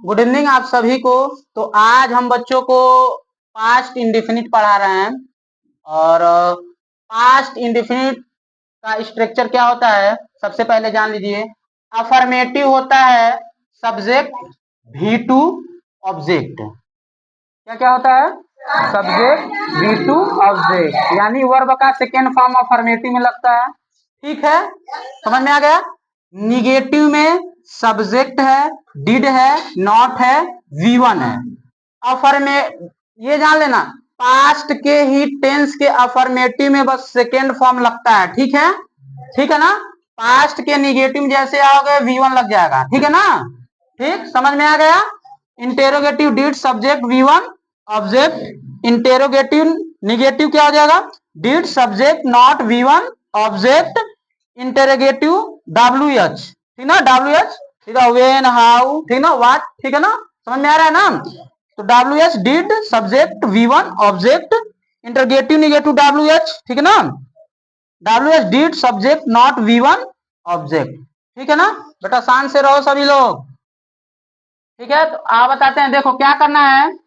Good evening आप सभी को। तो आज हम बच्चों को पास्ट इंडेफिनिट पढ़ा रहे हैं और पास्ट इंडेफिनिट का स्ट्रक्चर क्या होता है सबसे पहले जान लीजिए। अफर्मेटिव होता है सब्जेक्ट वी टू ऑब्जेक्ट। क्या क्या होता है? सब्जेक्ट वी टू ऑब्जेक्ट, यानी वर्ब का सेकेंड फॉर्म अफर्मेटिव में लगता है। ठीक है, समझ में आ गया। निगेटिव में सब्जेक्ट है, डिड है, नॉट है, वी वन है। अफर्मे ये जान लेना, पास्ट के ही टेंस के अफर्मेटिव में बस सेकेंड फॉर्म लगता है। ठीक है, ठीक है ना। पास्ट के निगेटिव में जैसे आओगे वी वन लग जाएगा। ठीक है ना, ठीक, समझ में आ गया। Interrogative did subject V one object. Interrogative negative क्या हो जाएगा? Did subject not V one object. Interrogative W H, ठीक ना, डब्ल्यू एच, ठीक है, वेन हाउ, ठीक ना, व्हाट, ठीक है ना, समझ में आ रहा है ना। तो W H did subject V one object. Interrogative negative W H, ठीक है ना, W H did subject not V one object. ठीक है ना बेटा, शांत से रहो सभी लोग। ठीक है, तो आप बताते हैं, देखो क्या करना है।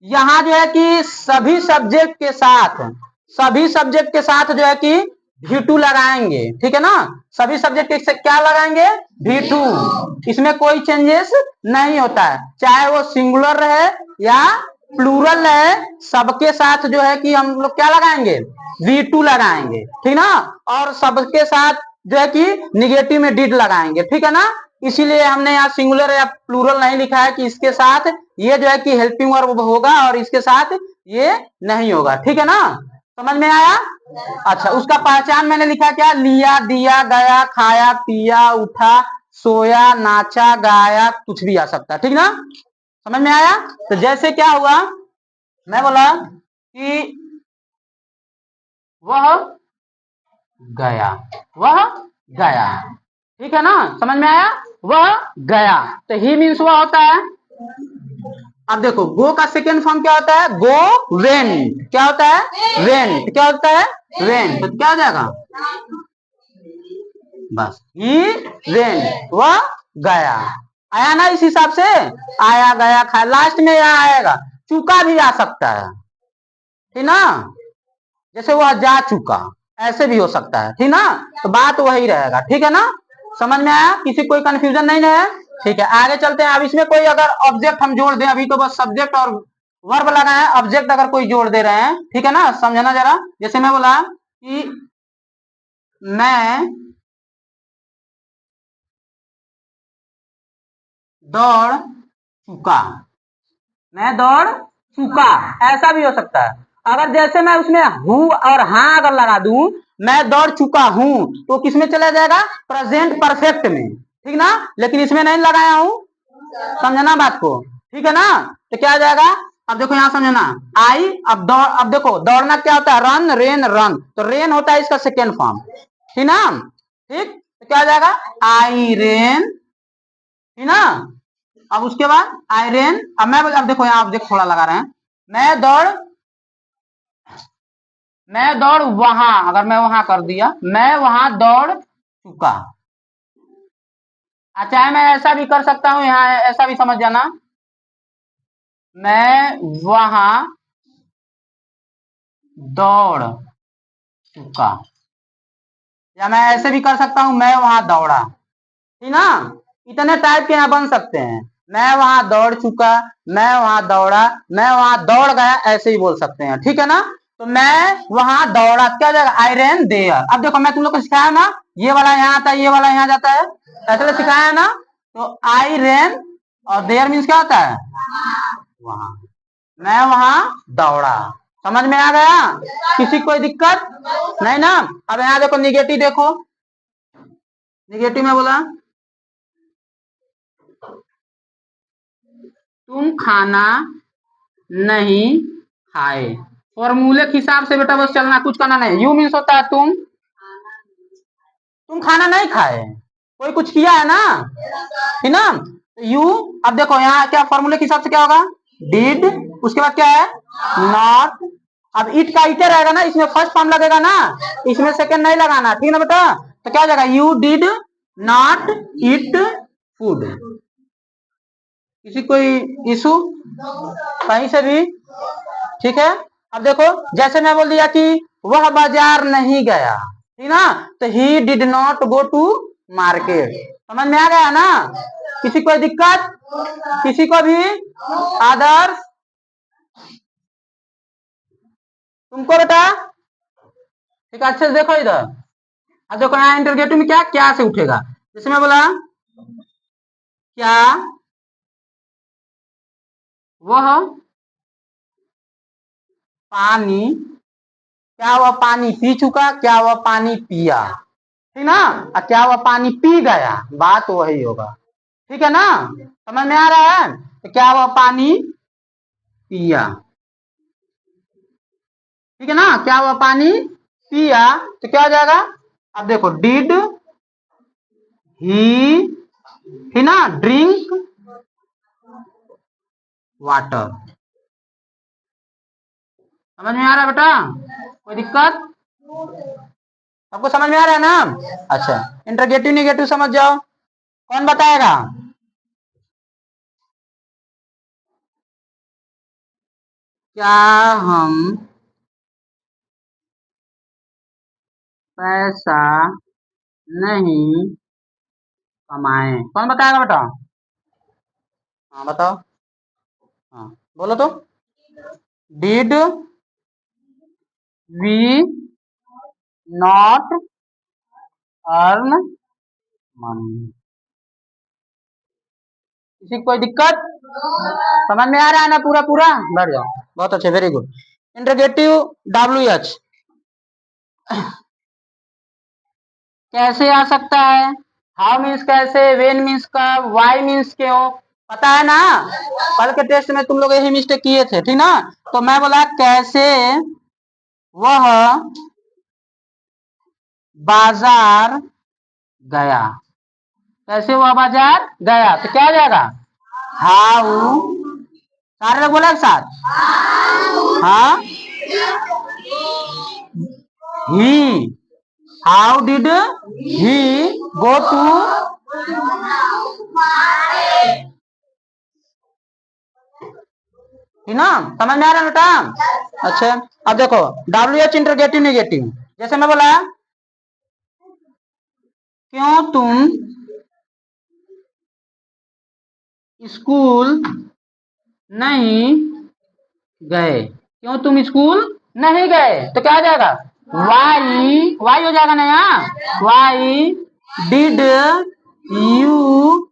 यहाँ जो है कि सभी सब्जेक्ट के साथ, सभी सब्जेक्ट के साथ जो है कि भी टू लगाएंगे। ठीक है ना, सभी सब्जेक्ट के साथ क्या लगाएंगे? भी टू। इसमें कोई चेंजेस नहीं होता है, चाहे वो सिंगुलर रहे या प्लूरल रहे, सबके साथ जो है कि हम लोग क्या लगाएंगे? वी टू लगाएंगे। ठीक ना, और सबके साथ जो है कि निगेटिव में डिड लगाएंगे। ठीक है ना, इसीलिए हमने यहाँ सिंगुलर या प्लूरल नहीं लिखा है कि इसके साथ ये जो है कि हेल्पिंग वर्ब होगा और इसके साथ ये नहीं होगा। ठीक है ना, समझ में आया? अच्छा, उसका पहचान मैंने लिखा क्या? लिया, दिया, गया, खाया, पिया, उठा, सोया, नाचा, गाया, कुछ भी आ सकता है। ठीक ना, समझ में आया। तो जैसे क्या हुआ, मैं बोला कि वह गया, वह गया। ठीक है ना, समझ में आया, वह गया। तो ही मीन्स वह होता है। अब देखो, गो का सेकेंड फॉर्म क्या होता है? Go went. क्या होता है? वेंट। क्या होता है? वेंट। तो क्या हो जाएगा? बस, ही वेंट, वह गया। आया ना, इस हिसाब से आया, गया, खाया, लास्ट में यहाँ आएगा, चुका भी आ सकता है। ठीक ना, जैसे वह जा चुका, ऐसे भी हो सकता है। ठीक ना, तो बात वही रहेगा। ठीक है ना, समझ में आया? किसी कोई कंफ्यूजन नहीं है? ठीक है, आगे चलते हैं। अब इसमें कोई अगर ऑब्जेक्ट हम जोड़ दें, अभी तो बस सब्जेक्ट और वर्ब लगा है, ऑब्जेक्ट अगर कोई जोड़ दे रहे हैं, ठीक है ना, समझना जरा। जैसे मैं बोला कि मैं दौड़ चुका, मैं दौड़ चुका, ऐसा भी हो सकता है। अगर जैसे मैं उसमें हूं और हाँ अगर लगा दूं, मैं दौड़ चुका हूं, तो किसमें चला जाएगा? प्रेजेंट परफेक्ट में। ठीक ना, लेकिन इसमें नहीं लगाया हूं, समझना बात को। ठीक है ना, तो क्या आ जाएगा? अब देखो यहाँ समझना, आई, अब दौड़, अब देखो दौड़ना क्या होता है? Run, rain, run. तो रेन होता है इसका सेकेंड फॉर्म। ठीक ना, ठीक, तो क्या आ जाएगा? आई रेन। ठीक ना, अब उसके बाद आयरन। अब देखो यहाँ ऑब्जेक्ट थोड़ा लगा रहे हैं। मैं दौड़ वहां, अगर मैं वहां कर दिया, मैं वहां दौड़ चुका। चाहे मैं ऐसा भी कर सकता हूं, यहाँ ऐसा भी समझ जाना, मैं वहां दौड़ चुका। या मैं ऐसे भी कर सकता हूं, मैं वहां दौड़ा। ठीक ना, इतने टाइप के यहाँ बन सकते हैं। मैं वहां दौड़ चुका, मैं वहां दौड़ा, मैं वहां दौड़ गया, ऐसे ही बोल सकते हैं। ठीक है ना, तो मैं वहां दौड़ा, क्या जाएगा? आई रेन देयर। अब देखो मैं तुम लोग को सिखाया ना, ये वाला यहाँ आता है, ये वाला यहाँ जाता है, ऐसे तो सिखाया है ना। तो आई रेन और देयर मीन्स क्या होता है? वहां, मैं वहां दौड़ा। समझ में आ गया? किसी कोई दिक्कत नहीं ना। अब यहाँ देखो निगेटिव, देखो निगेटिव में बोला तुम खाना नहीं खाए। फॉर्मूले के हिसाब से बेटा बस चलना, कुछ करना नहीं। यू मीन्स होता है तुम खाना नहीं खाए, कोई कुछ किया है ना, ठीक ना। यू, अब देखो यहाँ क्या फॉर्मूले के हिसाब से क्या होगा? डिड, उसके बाद क्या है? नॉट। अब इट का इटे रहेगा ना, इसमें फर्स्ट फॉर्म लगेगा ना, इसमें सेकंड नहीं लगाना। ठीक ना बेटा, तो क्या हो जाएगा? You did not it food. किसी कोई इशू कहीं से भी? ठीक है। अब देखो, जैसे मैं बोल दिया कि वह बाजार नहीं गया, ठीक ना, तो he did not go to market. समझ में आ गया ना? किसी कोई दिक्कत? किसी को भी? आदर्श तुमको बेटा? ठीक है, अच्छे से देखो इधर। अब देखो यहाँ इंटरगेटिव में क्या क्या से उठेगा। जैसे मैं बोला क्या वह पानी, क्या वह पानी पी चुका, क्या वह पानी पिया, ठीक ना, और क्या वह पानी पी गया, बात वही होगा। ठीक है ना? समझ में आ रहा है? तो क्या वह पानी पिया, ठीक है ना, क्या वह पानी पिया, तो क्या हो जाएगा? अब देखो, डिड ही, ठीक ना, ड्रिंक वाटर। समझ में आ रहा है बेटा? कोई दिक्कत? सबको समझ में आ रहा है ना? अच्छा, इंटरगेटिव निगेटिव समझ जाओ। कौन बताएगा? क्या हम पैसा नहीं कमाए? कौन बताएगा बेटा? हाँ बताओ। हाँ बोलो तो। Did we not earn money? किसी को कोई दिक्कत? समझ में आ रहा है ना? पूरा पूरा बैठ जाओ। बहुत अच्छे, वेरी गुड। इंटरगेटिव WH कैसे आ सकता है? हाउ मीन्स कैसे, वेन मीन्स कब, वाई मीन्स क्यों, पता है ना? कल के टेस्ट में तुम लोग यही मिस्टेक किए थे, ठीक ना? तो मैं बोला कैसे वह बाजार गया, कैसे वह बाजार गया, तो क्या हो जाएगा? हाउ, सारे लोग बोला एक साथ, हाँ, he, how did he go to, ठीक ना? समझ में आ रहा है बेटा? अच्छा, अब देखो WH इंटरगेटिव निगेटिव। जैसे मैं बोला क्यों तुम स्कूल नहीं गए, क्यों तुम स्कूल नहीं गए, तो क्या हो जाएगा? वाई, वाई हो जाएगा ना यहाँ, वाई डिड यू